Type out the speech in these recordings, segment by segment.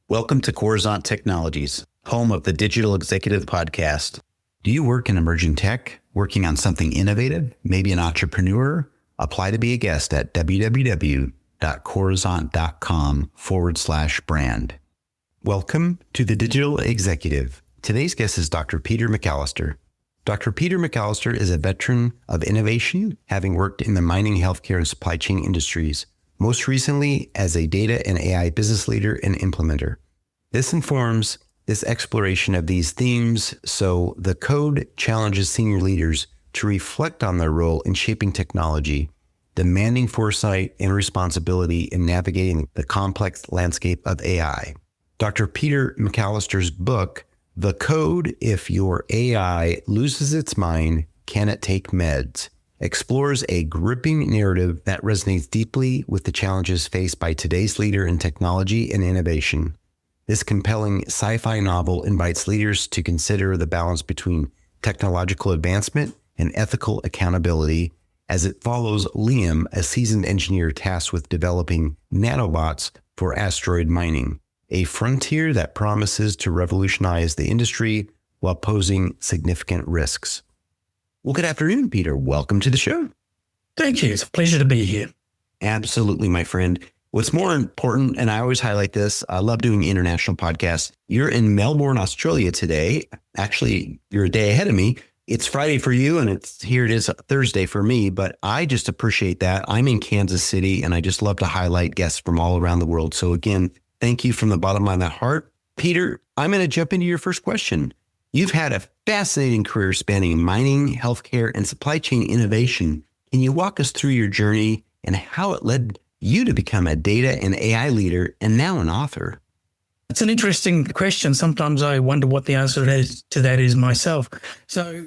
Welcome to Coruzant Technologies, home of the Digital Executive Podcast. Do you work in emerging tech, working on something innovative, maybe an entrepreneur? Apply to be a guest at www.coruzant.com/brand. Welcome to the Digital Executive. Today's guest is Dr. Peter McAllister. Dr. Peter McAllister is a veteran of innovation, having worked in the mining, healthcare, and supply chain industries, most recently as a data and AI business leader and implementer. This informs this exploration of these themes, so the code challenges senior leaders to reflect on their role in shaping technology, demanding foresight and responsibility in navigating the complex landscape of AI. Dr. Peter McAllister's book, The Code: If Your AI Loses Its Mind, Can It Take Meds?, explores a gripping narrative that resonates deeply with the challenges faced by today's leader in technology and innovation. This compelling sci-fi novel invites leaders to consider the balance between technological advancement and ethical accountability as it follows Liam, a seasoned engineer tasked with developing nanobots for asteroid mining, a frontier that promises to revolutionize the industry while posing significant risks. Well, good afternoon, Peter. Welcome to the show. Thank you. It's a pleasure to be here. Absolutely, my friend. What's more important, and I always highlight this, I love doing international podcasts. You're in Melbourne, Australia today. Actually, you're a day ahead of me. It's Friday for you, and here it is Thursday for me, but I just appreciate that. I'm in Kansas City, and I just love to highlight guests from all around the world. So again, thank you from the bottom of my heart. Peter, I'm going to jump into your first question. You've had a fascinating career spanning mining, healthcare, and supply chain innovation. Can you walk us through your journey and how it led you to become a data and AI leader and now an author? It's an interesting question. Sometimes I wonder what the answer to that is myself. So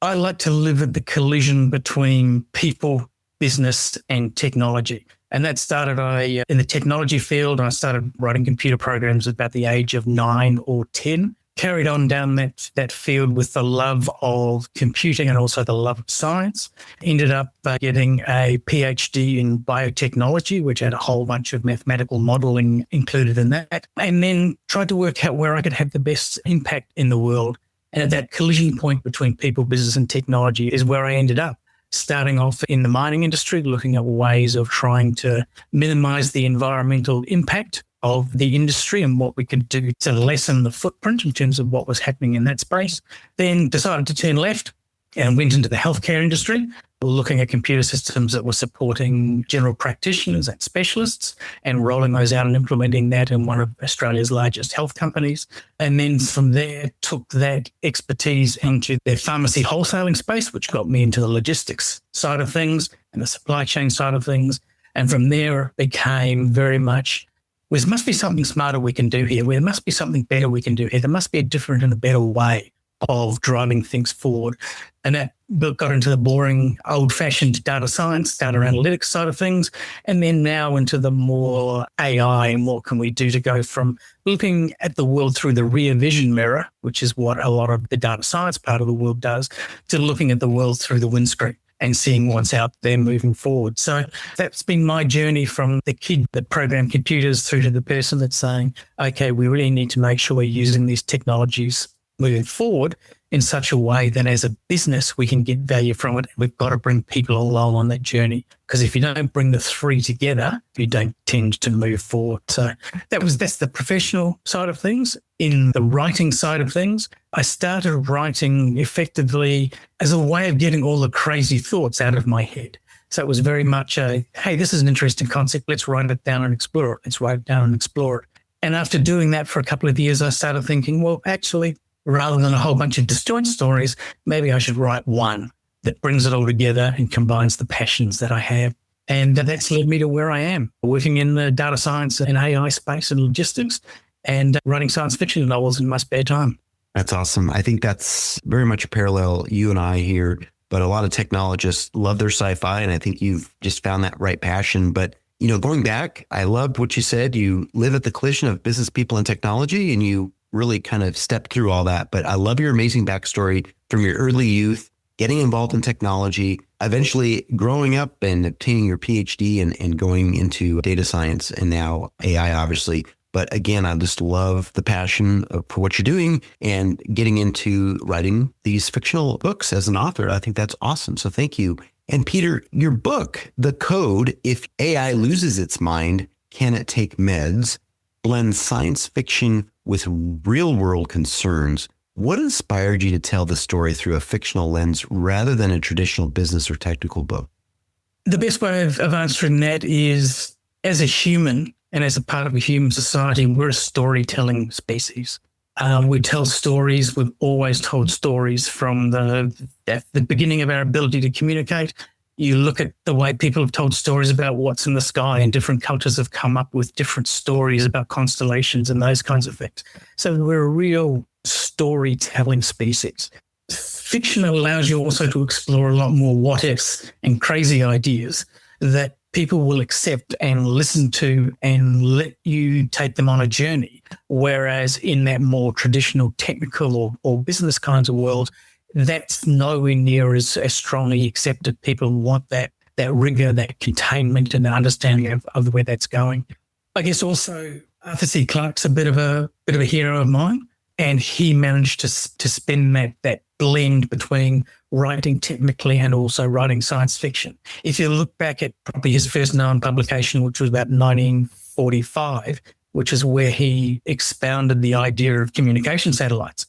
I like to live at the collision between people, business, and technology. And that started in the technology field. I started writing computer programs at about the age of 9 or 10. Carried on down that field with the love of computing and also the love of science. Ended up getting a PhD in biotechnology, which had a whole bunch of mathematical modeling included in that. And then tried to work out where I could have the best impact in the world. And at that collision point between people, business, and technology is where I ended up. Starting off in the mining industry, looking at ways of trying to minimize the environmental impact of the industry and what we could do to lessen the footprint in terms of what was happening in that space. Then decided to turn left and went into the healthcare industry, looking at computer systems that were supporting general practitioners and specialists and rolling those out and implementing that in one of Australia's largest health companies. And then from there, took that expertise into their pharmacy wholesaling space, which got me into the logistics side of things and the supply chain side of things. And from there, became very much, there must be something smarter we can do here. There must be something better we can do here. There must be a different and a better way of driving things forward. And that got into the boring, old-fashioned data science, data analytics side of things, and then now into the more AI and what can we do to go from looking at the world through the rear vision mirror, which is what a lot of the data science part of the world does, to looking at the world through the windscreen and seeing what's out there moving forward. So that's been my journey from the kid that programmed computers through to the person that's saying, okay, we really need to make sure we're using these technologies moving forward in such a way that as a business, we can get value from it. We've got to bring people along on that journey, because if you don't bring the three together, you don't tend to move forward. So that's the professional side of things. In the writing side of things, I started writing effectively as a way of getting all the crazy thoughts out of my head. So it was very much hey, this is an interesting concept. Let's write it down and explore it. Let's write it down and explore it. And after doing that for a couple of years, I started thinking, well, actually, rather than a whole bunch of disjoint stories, maybe I should write one that brings it all together and combines the passions that I have. And that's led me to where I am, working in the data science and AI space and logistics and writing science fiction novels in my spare time. That's awesome. I think that's very much a parallel, you and I here, but a lot of technologists love their sci-fi, and I think you've just found that right passion. But, going back, I loved what you said. You live at the collision of business, people, and technology, and you really kind of stepped through all that. But I love your amazing backstory from your early youth, getting involved in technology, eventually growing up and obtaining your PhD and going into data science and now AI, obviously. But again, I just love the passion for what you're doing and getting into writing these fictional books as an author. I think that's awesome. So thank you. And Peter, your book, The Code, If AI Loses Its Mind, Can It Take Meds?, blends science fiction with real world concerns. What inspired you to tell the story through a fictional lens rather than a traditional business or technical book? The best way of answering that is, as a human and as a part of a human society, we're a storytelling species. We tell stories. We've always told stories from the beginning of our ability to communicate. You look at the way people have told stories about what's in the sky, and different cultures have come up with different stories about constellations and those kinds of things. So we're a real storytelling species. Fiction allows you also to explore a lot more what ifs and crazy ideas that people will accept and listen to and let you take them on a journey. Whereas in that more traditional technical or business kinds of world, that's nowhere near as strongly accepted. People want that rigor, that containment and the understanding of where that's going. I guess also Arthur C. Clarke's a bit of a hero of mine, and he managed to spin that blend between writing technically and also writing science fiction. If you look back at probably his first known publication, which was about 1945, which is where he expounded the idea of communication satellites,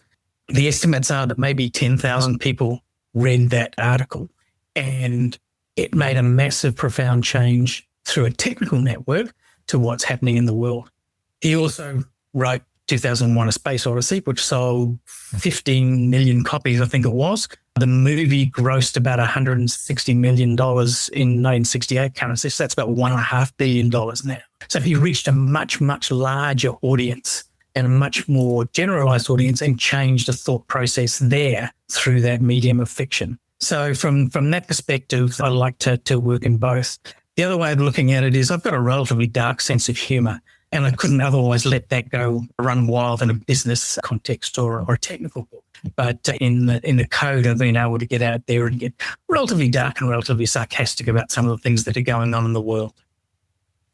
the estimates are that maybe 10,000 people read that article, and it made a massive, profound change through a technical network to what's happening in the world. He also wrote 2001: A Space Odyssey, which sold 15 million copies, I think it was. The movie grossed about $160 million in 1968 currency. So that's about $1.5 billion now. So he reached a much, much larger audience and a much more generalized audience, and changed the thought process there through that medium of fiction. So from that perspective, I like to work in both. The other way of looking at it is I've got a relatively dark sense of humor, and I couldn't otherwise let that go run wild in a business context or a technical book. But in the code, I've been able to get out there and get relatively dark and relatively sarcastic about some of the things that are going on in the world.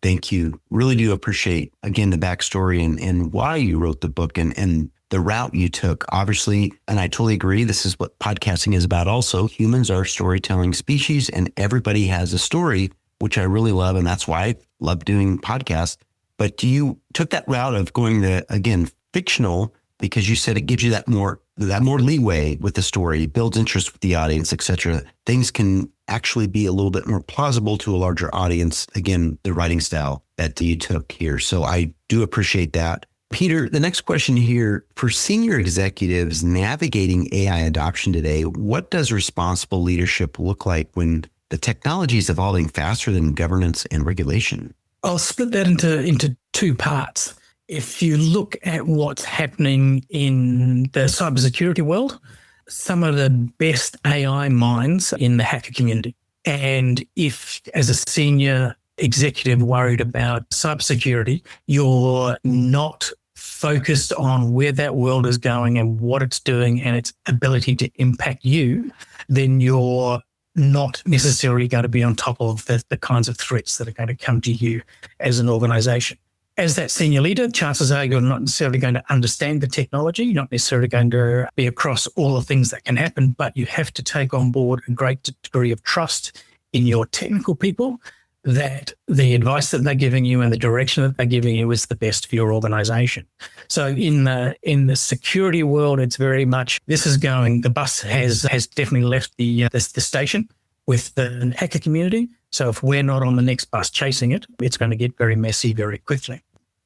Thank you. Really do appreciate, again, the backstory and why you wrote the book and the route you took. Obviously, and I totally agree, this is what podcasting is about also. Humans are a storytelling species, and everybody has a story, which I really love, and that's why I love doing podcasts. But you took that route of going again, fictional, because you said it gives you that more leeway with the story, builds interest with the audience, etc. Things can actually be a little bit more plausible to a larger audience. Again, the writing style that you took here. So I do appreciate that. Peter, the next question here, for senior executives navigating AI adoption today, what does responsible leadership look like when the technology is evolving faster than governance and regulation? I'll split that into two parts. If you look at what's happening in the cybersecurity world, some of the best AI minds in the hacker community. And if, as a senior executive worried about cybersecurity, you're not focused on where that world is going and what it's doing and its ability to impact you, then you're not necessarily going to be on top of the kinds of threats that are going to come to you as an organization. As that senior leader, chances are you're not necessarily going to understand the technology. You're not necessarily going to be across all the things that can happen, but you have to take on board a great degree of trust in your technical people that the advice that they're giving you and the direction that they're giving you is the best for your organization. So in the security world, it's very much this is going. The bus has definitely left the station with the hacker community. So if we're not on the next bus chasing it, it's going to get very messy very quickly.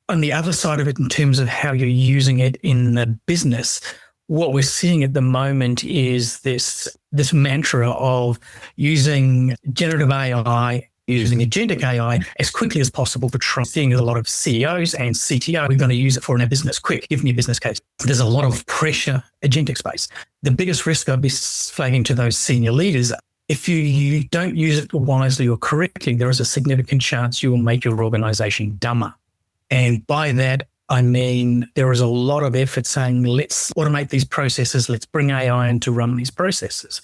On the other side of it, in terms of how you're using it in the business, what we're seeing at the moment is this mantra of using generative AI, using agentic AI as quickly as possible for trying. Seeing a lot of CEOs and CTO, we're going to use it for our business quick, give me a business case. There's a lot of pressure, agentic space. The biggest risk I'd be flagging to those senior leaders, if you don't use it wisely or correctly, there is a significant chance you will make your organization dumber. And by that, I mean, there is a lot of effort saying, let's automate these processes, let's bring AI in to run these processes.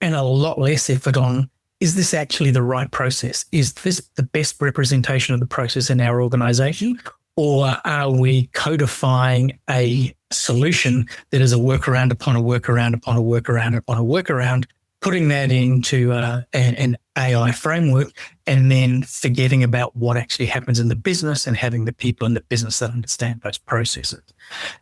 And a lot less effort on, is this actually the right process? Is this the best representation of the process in our organization? Or are we codifying a solution that is a workaround upon a workaround upon a workaround upon a workaround, putting that into an AI framework, and then forgetting about what actually happens in the business and having the people in the business that understand those processes?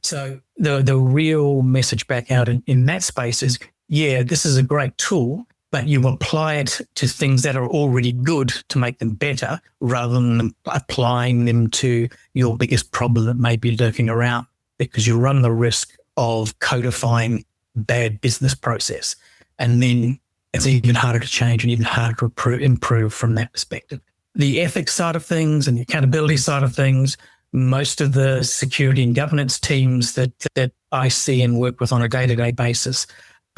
So the real message back out in that space is, yeah, this is a great tool, but you apply it to things that are already good to make them better, rather than applying them to your biggest problem that may be lurking around, because you run the risk of codifying bad business process. And then it's even harder to change and even harder to improve from that perspective. The ethics side of things and the accountability side of things, most of the security and governance teams that I see and work with on a day-to-day basis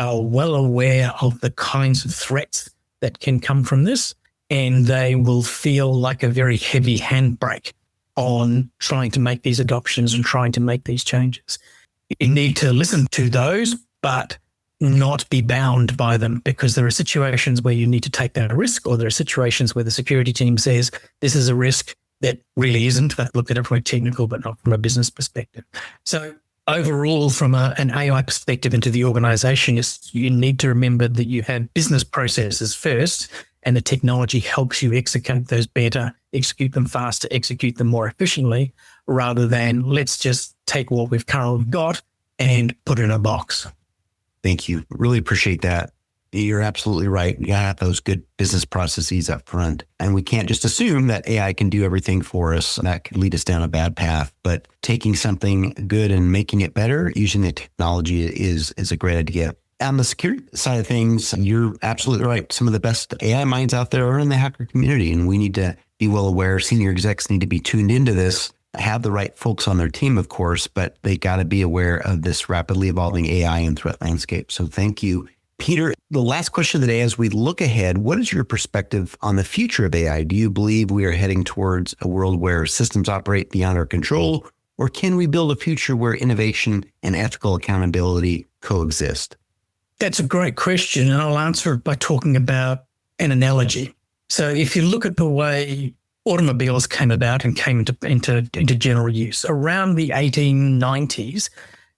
are well aware of the kinds of threats that can come from this, and they will feel like a very heavy handbrake on trying to make these adoptions and trying to make these changes. You need to listen to those, but not be bound by them, because there are situations where you need to take that risk, or there are situations where the security team says this is a risk that really isn't. They've looked at it from a technical but not from a business perspective. So overall, from an AI perspective into the organization, you need to remember that you have business processes first, and the technology helps you execute those better, execute them faster, execute them more efficiently, rather than let's just take what we've currently got and put it in a box. Thank you. Really appreciate that. You're absolutely right. You have those good business processes up front. And we can't just assume that AI can do everything for us. That could lead us down a bad path. But taking something good and making it better using the technology is a great idea. On the security side of things, you're absolutely right. Some of the best AI minds out there are in the hacker community, and we need to be well aware. Senior execs need to be tuned into this, have the right folks on their team, of course, but they got to be aware of this rapidly evolving AI and threat landscape. So thank you. Peter, the last question of the day, as we look ahead, what is your perspective on the future of AI? Do you believe we are heading towards a world where systems operate beyond our control, or can we build a future where innovation and ethical accountability coexist? That's a great question, and I'll answer it by talking about an analogy. So if you look at the way automobiles came about and came into general use around the 1890s,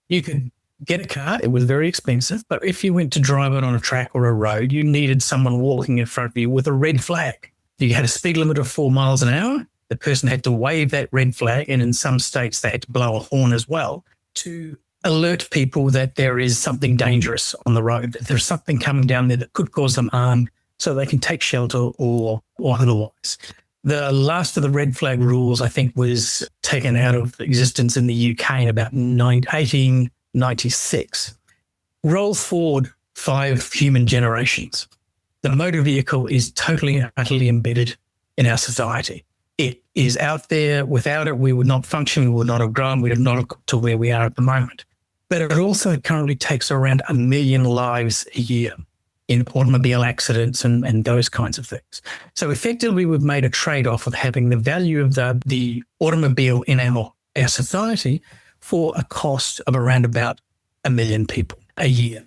you could get a car. It was very expensive, but if you went to drive it on a track or a road, you needed someone walking in front of you with a red flag. You had a speed limit of 4 miles an hour. The person had to wave that red flag, and in some states they had to blow a horn as well to alert people that there is something dangerous on the road, that there's something coming down there that could cause them harm, so they can take shelter or otherwise. The last of the red flag rules, I think, was taken out of existence in the UK in about 1896. Roll forward 5 human generations. The motor vehicle is totally and utterly embedded in our society. It is out there. Without it, we would not function. We would not have grown. We would not have got to where we are at the moment. But it also currently takes around 1 million lives a year in automobile accidents and those kinds of things. So effectively, we've made a trade-off of having the value of the automobile in our society for a cost of around about 1 million people a year.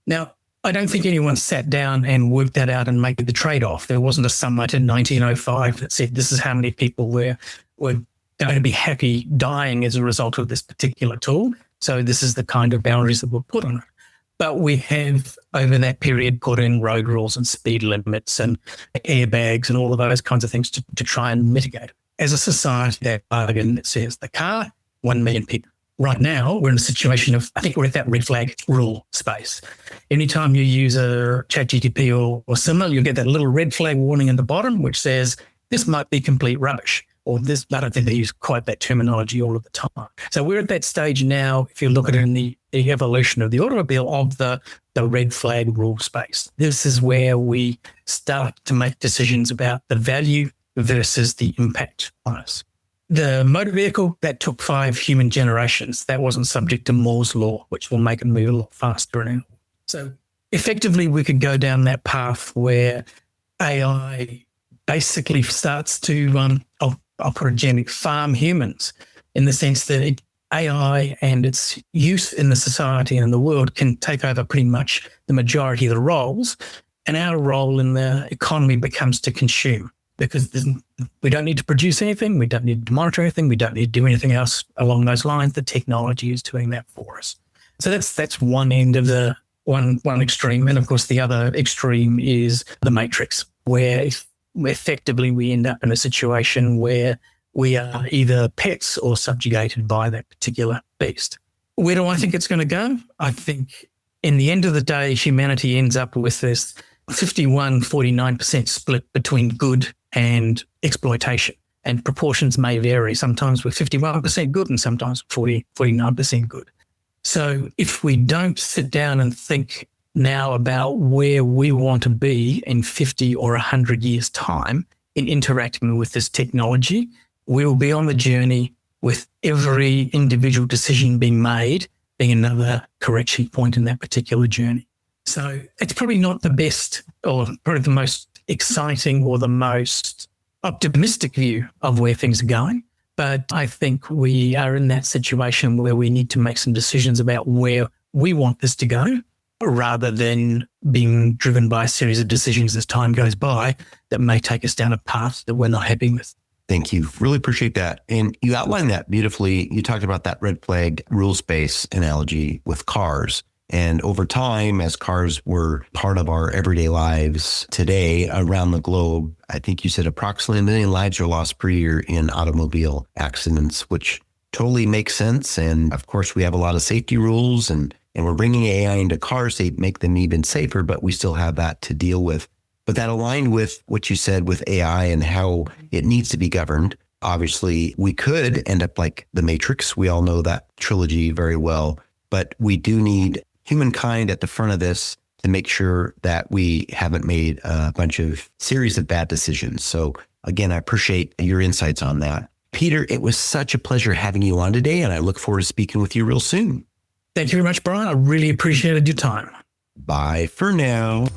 Now, I don't think anyone sat down and worked that out and made the trade-off. There wasn't a summit in 1905 that said this is how many people were going to be happy dying as a result of this particular tool. So this is the kind of boundaries that were put on it. But we have, over that period, put in road rules and speed limits and airbags and all of those kinds of things to try and mitigate it. As a society, that bargain that says the car, 1 million people. Right now, we're in a situation of, I think we're at that red flag rule space. Anytime you use a ChatGPT or similar, you'll get that little red flag warning in the bottom, which says, this might be complete rubbish. Or this, I don't think they use quite that terminology all of the time. So we're at that stage now, if you look at it in the evolution of the automobile, of the red flag rule space. This is where we start to make decisions about the value versus the impact on us. The motor vehicle, that took 5 human generations. That wasn't subject to Moore's law, which will make it move a lot faster. So effectively, we could go down that path where AI basically starts to, I'll put it gently, farm humans, in the sense that AI and its use in the society and in the world can take over pretty much the majority of the roles, and our role in the economy becomes to consume. because we don't need to produce anything. We don't need to monitor anything. We don't need to do anything else along those lines. The technology is doing that for us. So that's one end of the one extreme. And of course, the other extreme is the matrix, where effectively we end up in a situation where we are either pets or subjugated by that particular beast. Where do I think it's going to go? I think in the end of the day, humanity ends up with this 51-49% split between good and exploitation. And proportions may vary. Sometimes we're 51% good and sometimes 49% good. So if we don't sit down and think now about where we want to be in 50 or 100 years' time in interacting with this technology, we will be on the journey with every individual decision being made being another correction point in that particular journey. So it's probably not the best or probably the most exciting or the most optimistic view of where things are going. But I think we are in that situation where we need to make some decisions about where we want this to go, rather than being driven by a series of decisions as time goes by that may take us down a path that we're not happy with. Thank you. Really appreciate that. And you outlined that beautifully. You talked about that red flag rules-based analogy with cars. And over time, as cars were part of our everyday lives today around the globe, I think you said approximately 1 million lives are lost per year in automobile accidents, which totally makes sense. And of course, we have a lot of safety rules and we're bringing AI into cars to make them even safer, but we still have that to deal with. But that aligned with what you said with AI and how it needs to be governed. Obviously, we could end up like the Matrix. We all know that trilogy very well, but we do need humankind at the front of this to make sure that we haven't made a bunch of series of bad decisions. So again, I appreciate your insights on that. Peter, it was such a pleasure having you on today, and I look forward to speaking with you real soon. Thank you very much, Brian. I really appreciated your time. Bye for now.